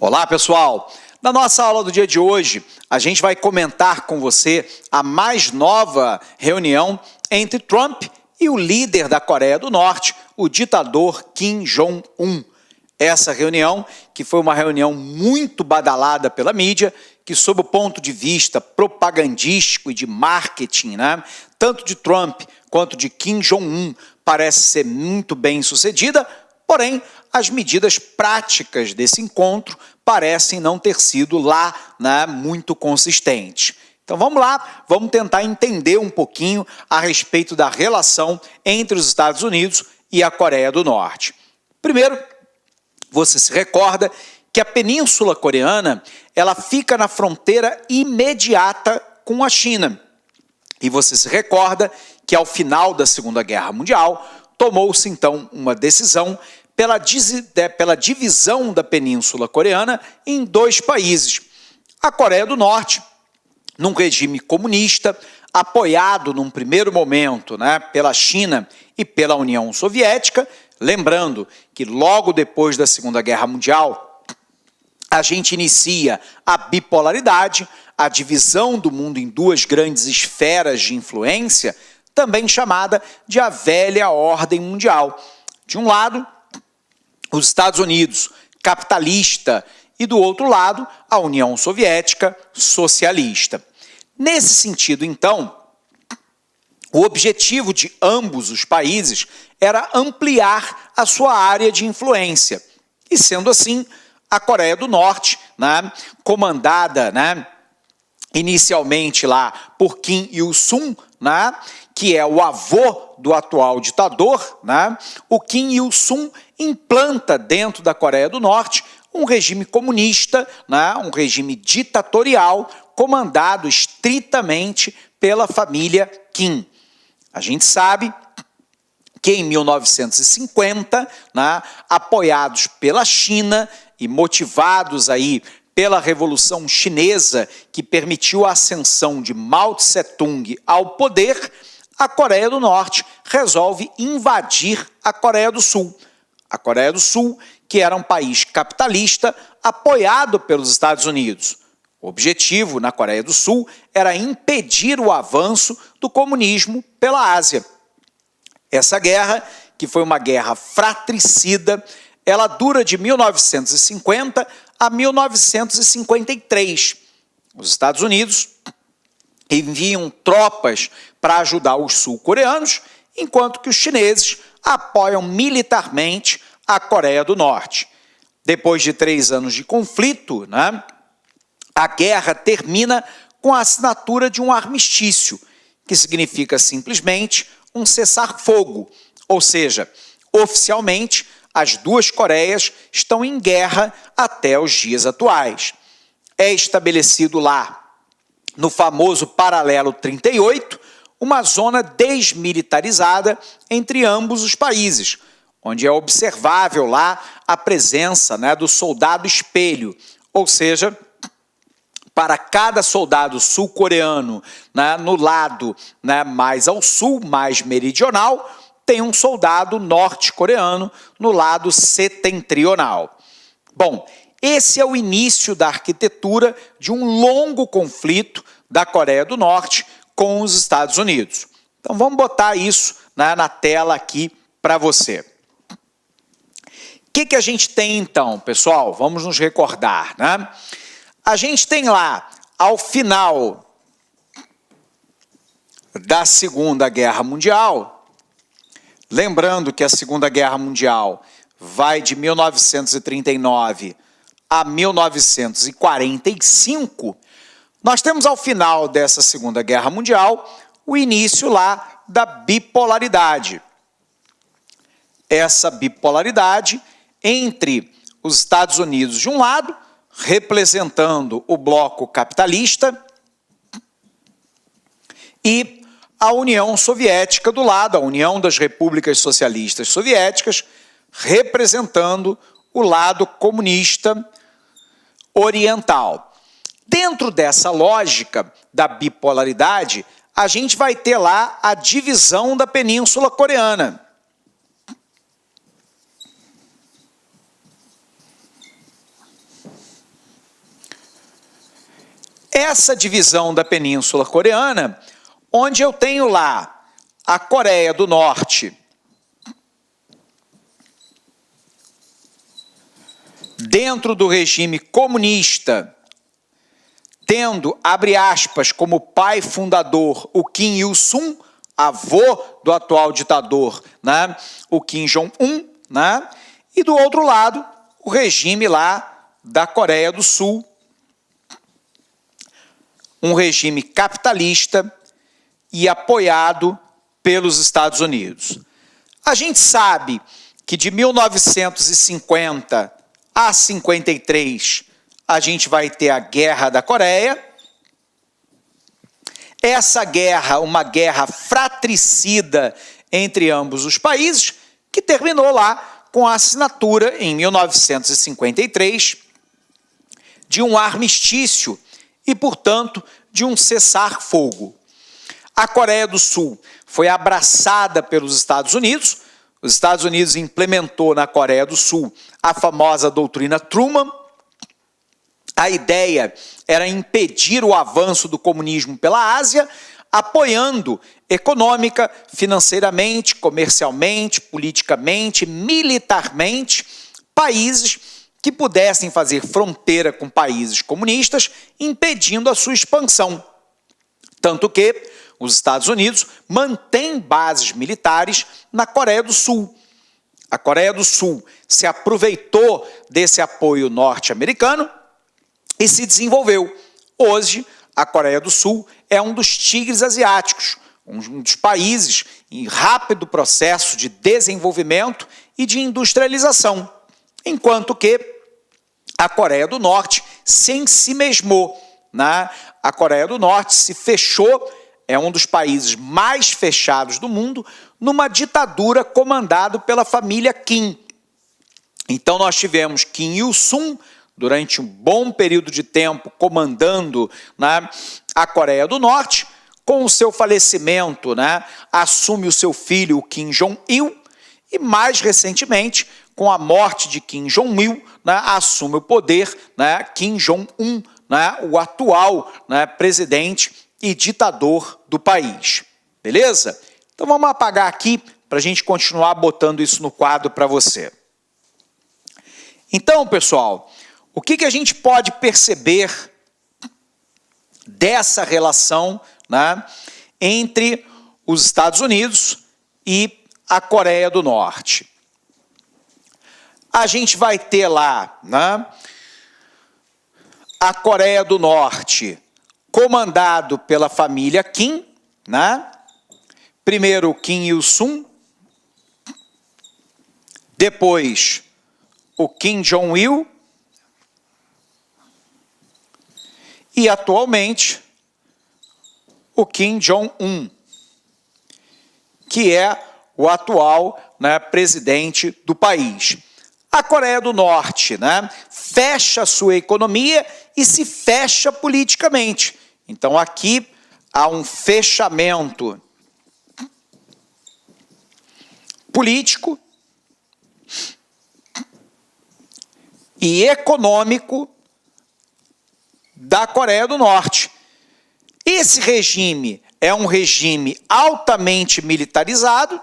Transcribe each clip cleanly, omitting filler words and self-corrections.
Olá, pessoal! Na nossa aula do dia de hoje, a gente vai comentar com você a mais nova reunião entre Trump e o líder da Coreia do Norte, o ditador Kim Jong-un. Essa reunião, que foi uma reunião muito badalada pela mídia, que sob o ponto de vista propagandístico e de marketing, tanto de Trump quanto de Kim Jong-un, parece ser muito bem sucedida, porém, as medidas práticas desse encontro parecem não ter sido lá muito consistentes. Então vamos lá, vamos tentar entender um pouquinho a respeito da relação entre os Estados Unidos e a Coreia do Norte. Primeiro, você se recorda que a Península Coreana ela fica na fronteira imediata com a China. E você se recorda que ao final da Segunda Guerra Mundial, tomou-se então uma decisão pela divisão da Península Coreana em dois países. A Coreia do Norte, num regime comunista, apoiado num primeiro momento pela China e pela União Soviética, lembrando que logo depois da Segunda Guerra Mundial, a gente inicia a bipolaridade, a divisão do mundo em duas grandes esferas de influência, também chamada de a velha ordem mundial. De um lado, os Estados Unidos, capitalista, e do outro lado, a União Soviética, socialista. Nesse sentido, então, o objetivo de ambos os países era ampliar a sua área de influência. E sendo assim, a Coreia do Norte, comandada inicialmente lá por Kim Il-sung, que é o avô do atual ditador, o Kim Il-sung implanta dentro da Coreia do Norte um regime comunista, um regime ditatorial, comandado estritamente pela família Kim. A gente sabe que em 1950, apoiados pela China e motivados aí pela Revolução Chinesa, que permitiu a ascensão de Mao Tse-tung ao poder, a Coreia do Norte resolve invadir a Coreia do Sul. A Coreia do Sul, que era um país capitalista apoiado pelos Estados Unidos. O objetivo na Coreia do Sul era impedir o avanço do comunismo pela Ásia. Essa guerra, que foi uma guerra fratricida, ela dura de 1950 a 1953. Os Estados Unidos enviam tropas para ajudar os sul-coreanos, enquanto que os chineses apoiam militarmente a Coreia do Norte. Depois de 3 anos de conflito, a guerra termina com a assinatura de um armistício, que significa simplesmente um cessar-fogo, ou seja, oficialmente, as duas Coreias estão em guerra até os dias atuais. É estabelecido lá, no famoso Paralelo 38, uma zona desmilitarizada entre ambos os países, onde é observável lá a presença do soldado espelho, ou seja, para cada soldado sul-coreano no lado mais ao sul, mais meridional, tem um soldado norte-coreano no lado setentrional. Bom, esse é o início da arquitetura de um longo conflito da Coreia do Norte com os Estados Unidos. Então vamos botar isso na tela aqui para você. O que a gente tem então, pessoal? Vamos nos recordar. A gente tem lá, ao final da Segunda Guerra Mundial, lembrando que a Segunda Guerra Mundial vai de 1939 a 1945, nós temos ao final dessa Segunda Guerra Mundial o início lá da bipolaridade. Essa bipolaridade entre os Estados Unidos de um lado, representando o bloco capitalista, e a União Soviética do lado, a União das Repúblicas Socialistas Soviéticas, representando o lado comunista oriental. Dentro dessa lógica da bipolaridade, a gente vai ter lá a divisão da Península Coreana. essa divisão da Península Coreana, onde eu tenho lá a Coreia do Norte dentro do regime comunista, tendo, abre aspas, como pai fundador o Kim Il-sung, avô do atual ditador, né, o Kim Jong-un, né, e do outro lado, o regime lá da Coreia do Sul, um regime capitalista e apoiado pelos Estados Unidos. A gente sabe que de 1950 a 53 a gente vai ter a Guerra da Coreia. Essa guerra, uma guerra fratricida entre ambos os países, que terminou lá com a assinatura, em 1953, de um armistício e, portanto, de um cessar-fogo. A Coreia do Sul foi abraçada pelos Estados Unidos. Os Estados Unidos implementou na Coreia do Sul a famosa doutrina Truman. A ideia era impedir o avanço do comunismo pela Ásia, apoiando econômica, financeiramente, comercialmente, politicamente, militarmente, países que pudessem fazer fronteira com países comunistas, impedindo a sua expansão. Tanto que os Estados Unidos mantêm bases militares na Coreia do Sul. A Coreia do Sul se aproveitou desse apoio norte-americano e se desenvolveu. Hoje, a Coreia do Sul é um dos tigres asiáticos, um dos países em rápido processo de desenvolvimento e de industrialização, enquanto que a Coreia do Norte se ensimesmou, né? A Coreia do Norte se fechou, é um dos países mais fechados do mundo, numa ditadura comandada pela família Kim. Então nós tivemos Kim Il-sung, durante um bom período de tempo, comandando, né, a Coreia do Norte. Com o seu falecimento, né, assume o seu filho, o Kim Jong-il, e mais recentemente, com a morte de Kim Jong-il, né, assume o poder, né, Kim Jong-un, né, o atual, né, presidente e ditador do país. Beleza? Então vamos apagar aqui para a gente continuar botando isso no quadro para você. Então, pessoal, o que a gente pode perceber dessa relação, né, entre os Estados Unidos e a Coreia do Norte? A gente vai ter lá, né, a Coreia do Norte comandado pela família Kim, né? Primeiro o Kim Il-sung, depois o Kim Jong-il e atualmente o Kim Jong-un, que é o atual, né, presidente do país. A Coreia do Norte, né, fecha a sua economia e se fecha politicamente. Então aqui há um fechamento político e econômico da Coreia do Norte. Esse regime é um regime altamente militarizado,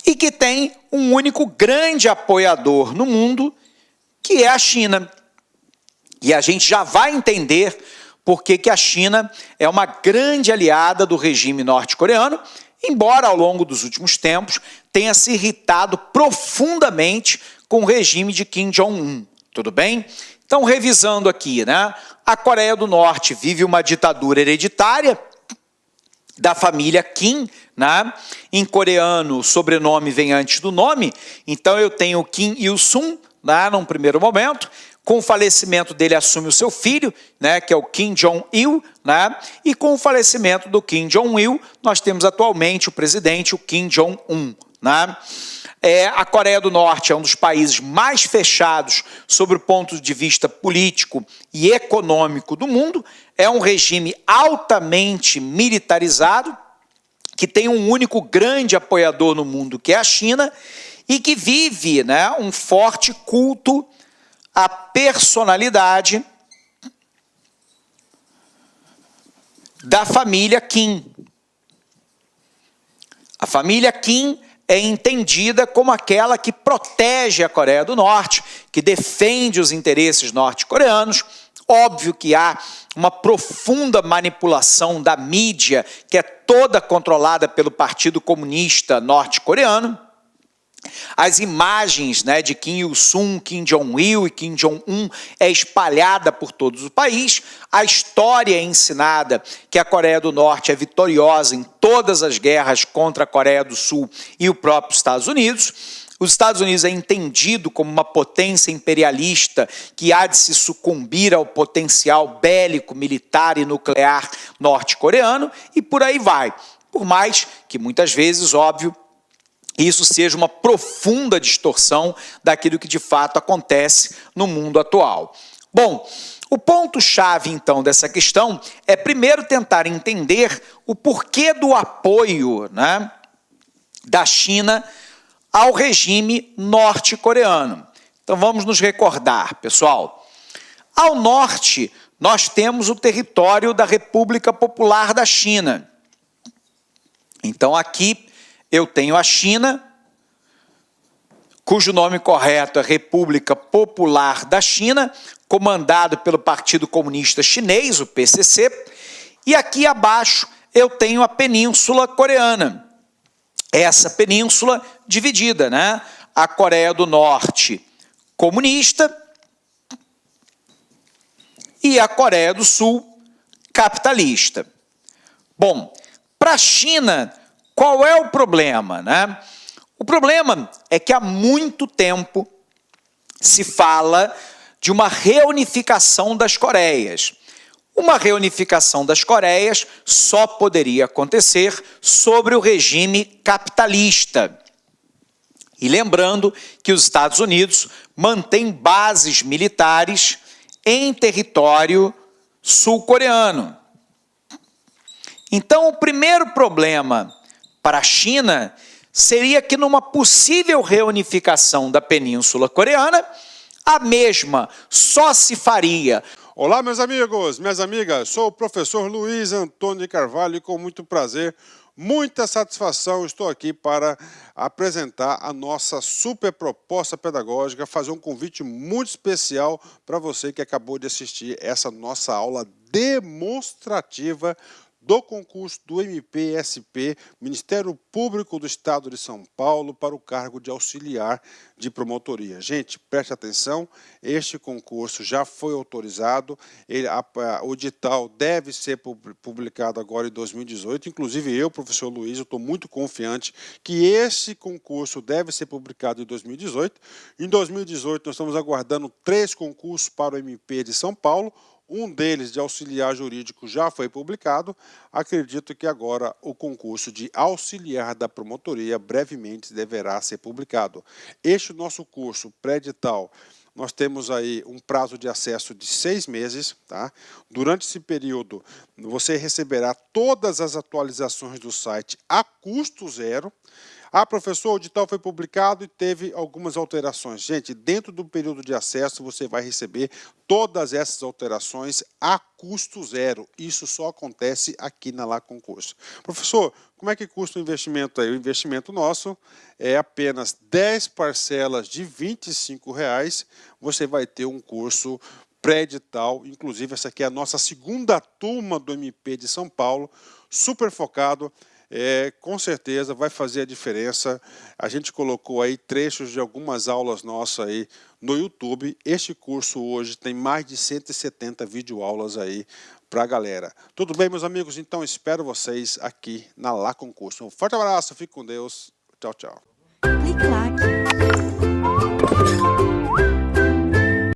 e que tem um único grande apoiador no mundo, que é a China. E a gente já vai entender por que a China é uma grande aliada do regime norte-coreano, embora ao longo dos últimos tempos tenha se irritado profundamente com o regime de Kim Jong-un. Tudo bem? Então, revisando aqui, né? A Coreia do Norte vive uma ditadura hereditária da família Kim, né? Em coreano, o sobrenome vem antes do nome, então eu tenho Kim Il-sung, né, num primeiro momento. Com o falecimento dele, assume o seu filho, né, que é o Kim Jong-il, né, e com o falecimento do Kim Jong-il, nós temos atualmente o presidente, o Kim Jong-un. Né? A Coreia do Norte é um dos países mais fechados sob o ponto de vista político e econômico do mundo, é um regime altamente militarizado, que tem um único grande apoiador no mundo, que é a China, e que vive, né, um forte culto à personalidade da família Kim. A família Kim é entendida como aquela que protege a Coreia do Norte, que defende os interesses norte-coreanos. Óbvio que há uma profunda manipulação da mídia, que é toda controlada pelo Partido Comunista norte-coreano. As imagens, né, de Kim Il-sung, Kim Jong-il e Kim Jong-un é espalhada por todo o país. A história é ensinada que a Coreia do Norte é vitoriosa em todas as guerras contra a Coreia do Sul e o próprio Estados Unidos. Os Estados Unidos é entendido como uma potência imperialista que há de se sucumbir ao potencial bélico, militar e nuclear norte-coreano, e por aí vai. Por mais que muitas vezes, óbvio, isso seja uma profunda distorção daquilo que de fato acontece no mundo atual. Bom, o ponto-chave então dessa questão é primeiro tentar entender o porquê do apoio, né, da China ao regime norte-coreano. Então vamos nos recordar, pessoal. Ao norte, nós temos o território da República Popular da China. Então aqui eu tenho a China, cujo nome correto é República Popular da China, comandado pelo Partido Comunista Chinês, o PCC, e aqui abaixo eu tenho a Península Coreana. Essa península dividida, né? A Coreia do Norte comunista e a Coreia do Sul capitalista. Bom, para a China, qual é o problema, né? O problema é que há muito tempo se fala de uma reunificação das Coreias. Uma reunificação das Coreias só poderia acontecer sobre o regime capitalista. E lembrando que os Estados Unidos mantêm bases militares em território sul-coreano. Então, o primeiro problema para a China seria que numa possível reunificação da Península Coreana, a mesma só se faria. Olá, meus amigos, minhas amigas, sou o professor Luiz Antônio de Carvalho e com muito prazer, muita satisfação, estou aqui para apresentar a nossa super proposta pedagógica, fazer um convite muito especial para você que acabou de assistir essa nossa aula demonstrativa do concurso do MPSP, Ministério Público do Estado de São Paulo, para o cargo de auxiliar de promotoria. Gente, preste atenção, este concurso já foi autorizado, o edital deve ser publicado agora em 2018, inclusive eu, professor Luiz, eu estou muito confiante que esse concurso deve ser publicado em 2018. Em 2018, nós estamos aguardando 3 concursos para o MP de São Paulo. Um deles, de auxiliar jurídico, já foi publicado. Acredito que agora o concurso de auxiliar da promotoria brevemente deverá ser publicado. Este nosso curso pré-edital, nós temos aí um prazo de acesso de 6 meses. Tá? Durante esse período, você receberá todas as atualizações do site a custo zero. Ah, professor, o edital foi publicado e teve algumas alterações. Gente, dentro do período de acesso, você vai receber todas essas alterações a custo zero. Isso só acontece aqui na Lá Concurso. Professor, como é que custa o investimento aí? O investimento nosso é apenas 10 parcelas de R$ 25. Você vai ter um curso pré-edital, inclusive essa aqui é a nossa segunda turma do MP de São Paulo, super focado. Com certeza vai fazer a diferença. A gente colocou aí trechos de algumas aulas nossas aí no YouTube. Este curso hoje tem mais de 170 videoaulas aí para a galera. Tudo bem, meus amigos? Então espero vocês aqui na Lá Concurso. Um forte abraço, fique com Deus. Tchau, tchau. Clique lá.